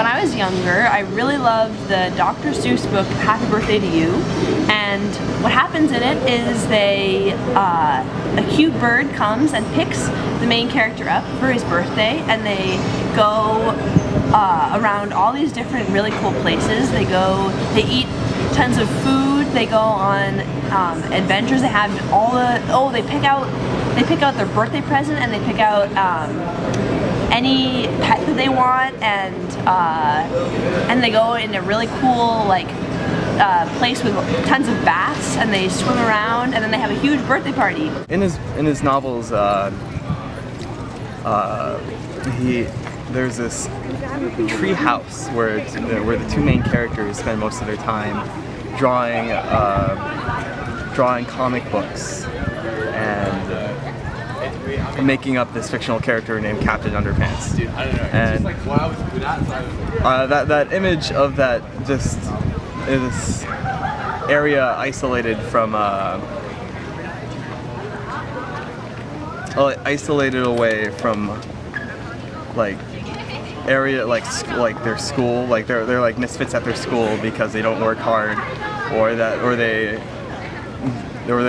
when I was younger, I really loved the Dr. Seuss book, Happy Birthday to You. And what happens in it is a cute bird comes and picks the main character up for his birthday, and they go around all these different really cool places. They eat tons of food, they go on adventures, they have they pick out their birthday present, and they pick out any pet that they want, and they go in a really cool place with tons of baths, and they swim around, and then they have a huge birthday party. In his novels, there's this tree house where the two main characters spend most of their time drawing comic books and making up this fictional character named Captain Underpants. Dude, I don't know. And it's just like, wow, that image of that just this area isolated from isolated away from area like their school, like they're like misfits at their school because they don't work hard, or they're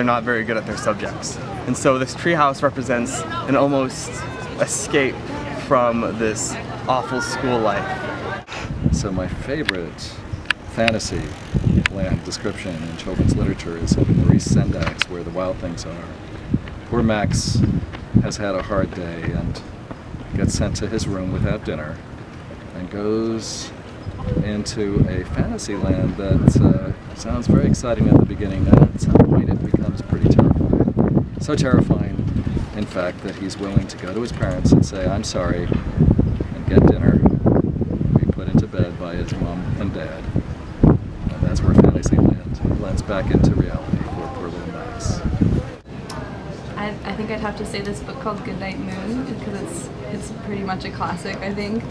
not very good at their subjects. And so this treehouse represents an almost escape from this awful school life. So my favorite fantasy land description in children's literature is in Maurice Sendak's Where the Wild Things Are. Poor Max has had a hard day and gets sent to his room without dinner and goes into a fantasy land that sounds very exciting at the beginning, and at some point it becomes pretty terrifying. So terrifying, in fact, that he's willing to go to his parents and say, "I'm sorry," and get dinner, be put into bed by his mom and dad. And that's where Fantasyland blends back into reality for poor little Max. I think I'd have to say this book called Goodnight Moon, because it's pretty much a classic, I think.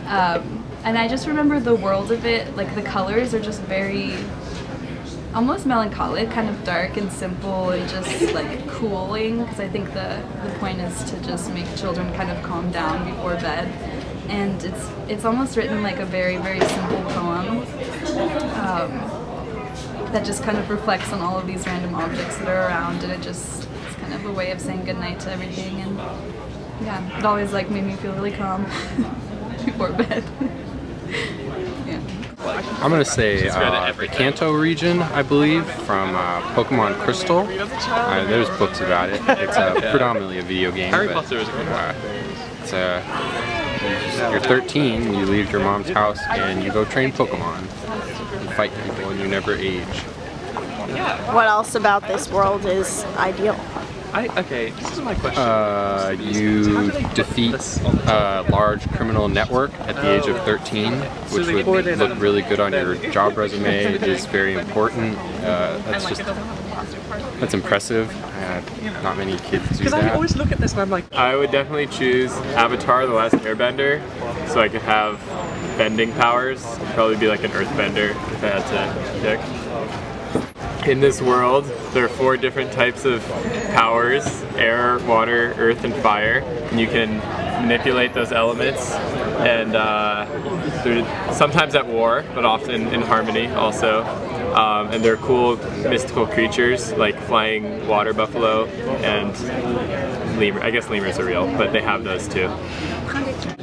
And I just remember the world of it, like the colors are just very, almost melancholic, kind of dark and simple and just like cooling, because I think the point is to just make children kind of calm down before bed. And it's almost written like a very, very simple poem that just kind of reflects on all of these random objects that are around, and it's kind of a way of saying goodnight to everything. And yeah, it always like made me feel really calm before bed. Yeah. I'm gonna say the Kanto region, I believe, from Pokemon Crystal. There's books about it. It's predominantly a video game. Harry but, Potter is a good one. You're 13, you leave your mom's house, and you go train Pokemon. You fight people, and you never age. What else about this world is ideal? Okay, this is my question. You defeat a large criminal network at the age of 13, which would look really good on your job resume. It is very important. That's impressive. Not many kids do Because that. I always look at this and I'm like, I would definitely choose Avatar: The Last Airbender, so I could have bending powers. I'd probably be like an earthbender if I had to pick. In this world, there are 4 different types of powers: air, water, earth, and fire. And you can manipulate those elements, and they're sometimes at war, but often in harmony also. And they're cool mystical creatures like flying water buffalo and lemur. I guess lemurs are real, but they have those too.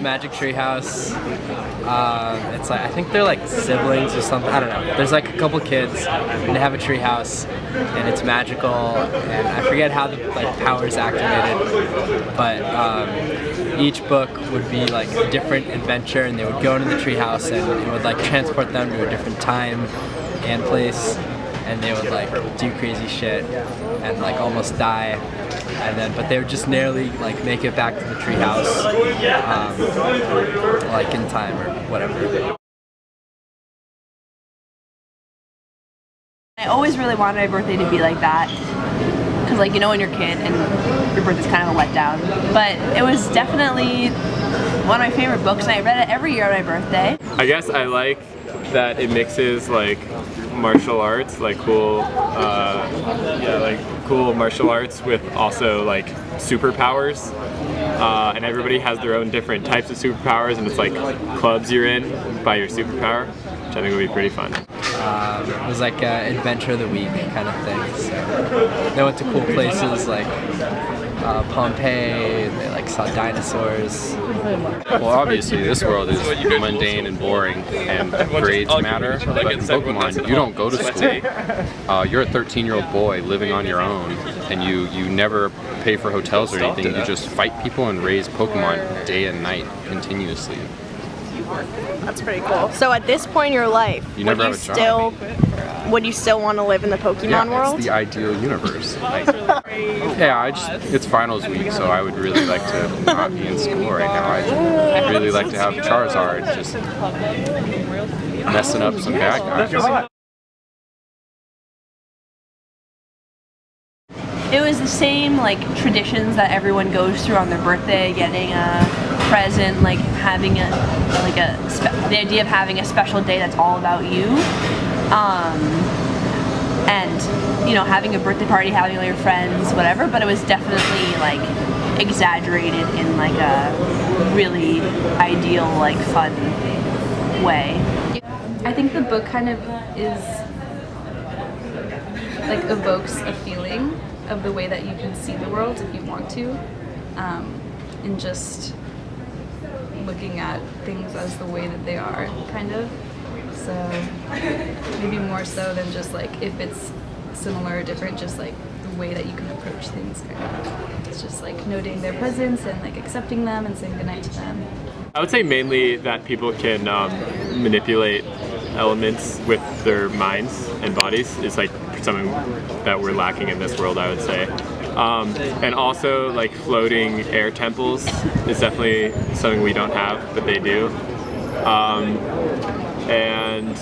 Magic Treehouse. It's like, I think they're like siblings or something. I don't know. There's like a couple kids and they have a treehouse and it's magical, and I forget how the powers activated, but each book would be like a different adventure, and they would go into the treehouse and it would like transport them to a different time and place, and they would like do crazy shit and like almost die, and then but they would just narrowly like make it back to the treehouse, like in time or whatever. I always really wanted my birthday to be like that, because like, you know, when you're a kid and your birthday's kind of a letdown, but it was definitely one of my favorite books, and I read it every year on my birthday. I guess I like that it mixes like martial arts, like cool yeah, like cool martial arts with also like superpowers. And everybody has their own different types of superpowers, and it's like clubs you're in by your superpower, which I think would be pretty fun. It was like an adventure of the week kind of thing. So they went to cool places like Pompeii, and they like saw dinosaurs. Well, obviously this world is mundane and boring, and grades matter, but in Pokemon, you don't go to school. You're a 13-year-old boy living on your own, and you never pay for hotels or anything. You just fight people and raise Pokemon day and night continuously. That's pretty cool. So at this point in your life, You never have a job. would you still want to live in the Pokemon world? It's the ideal universe. Like, it's finals week, so I would really like to not be in school right now. I'd really like to have Charizard just messing up some bad guys. It was the same like traditions that everyone goes through on their birthday, getting a present, like having the idea of having a special day that's all about you, and you know, having a birthday party, having all your friends, whatever. But it was definitely like exaggerated in like a really ideal, like fun way. I think the book kind of is like evokes a feeling of the way that you can see the world if you want to, and just looking at things as the way that they are, kind of. So maybe more so than just like if it's similar or different, just like the way that you can approach things, kind of. It's just like noting their presence and like accepting them and saying goodnight to them. I would say mainly that people can manipulate elements with their minds and bodies is like something that we're lacking in this world, I would say. And also like floating air temples is definitely something we don't have, but they do. And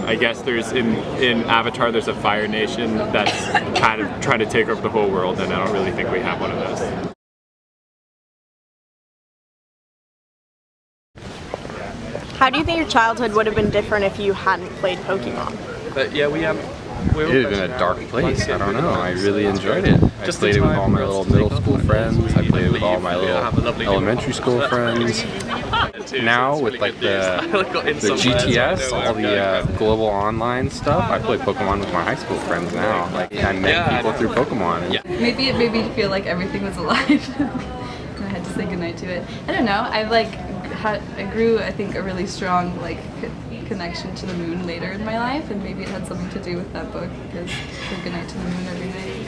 I guess there's in Avatar there's a Fire Nation that's kind of trying to take over the whole world, and I don't really think we have one of those. How do you think your childhood would have been different if you hadn't played Pokemon? But yeah, we It would have been a dark place. I don't know. I really enjoyed it. I played it with all my little middle school friends. I played it with all my little elementary school friends. Now with like the GTS, all the global online stuff, I play Pokemon with my high school friends now. Like I met people through Pokemon. Maybe it made me feel like everything was alive. And I had to say goodnight to it. I don't know. I grew, I think, a really strong like connection to the moon later in my life, and maybe it had something to do with that book, because I say goodnight to the moon every night.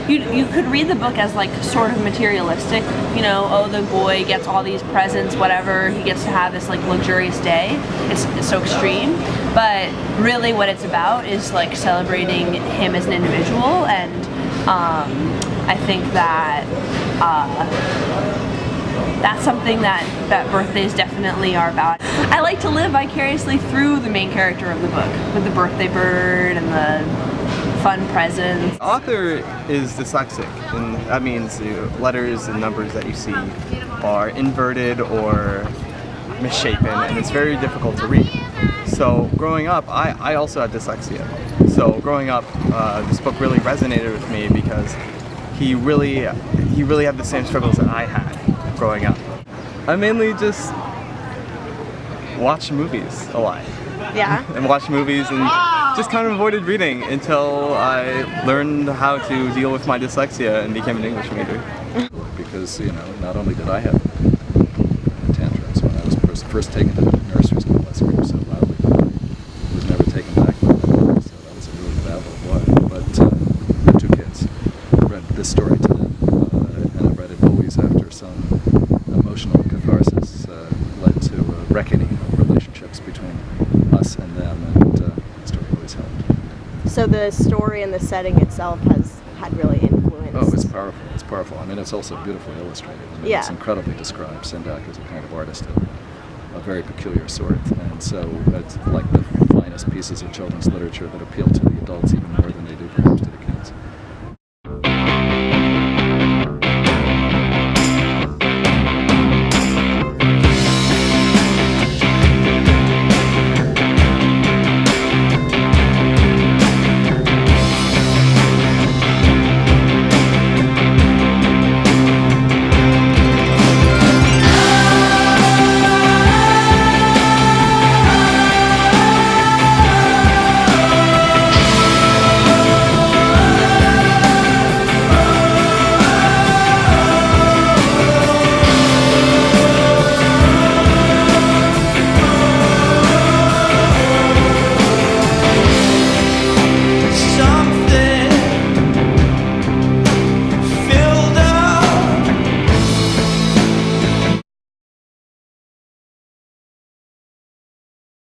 You could read the book as like sort of materialistic, you know, oh, the boy gets all these presents, whatever, he gets to have this like luxurious day. It's so extreme, but really what it's about is like celebrating him as an individual, and I think that that's something that birthdays definitely are about. I like to live vicariously through the main character of the book, with the birthday bird and the fun presents. The author is dyslexic, and that means the letters and numbers that you see are inverted or misshapen, and it's very difficult to read. So growing up, I also had dyslexia. So growing up, this book really resonated with me because he really had the same struggles that I had growing up. I mainly just watch movies a lot. Yeah. And watch movies and just kind of avoided reading until I learned how to deal with my dyslexia and became an English major. Because, you know, not only did I have tantrums when I was first taken to nursery school, I screamed so loudly, I was never taken back by my mother, so that was a really bad little boy. But I have two kids. I read this story to them, and I read it always after some emotional catharsis led to a reckoning of relationships between us and them, and the story always helped. So the story and the setting itself has had really influenced. Oh, it's powerful. It's powerful. I mean, it's also beautifully illustrated. I mean, Yeah. It's incredibly described. Sendak is a kind of artist of a very peculiar sort, and so it's like the finest pieces of children's literature that appeal to the adults even more than they do perhaps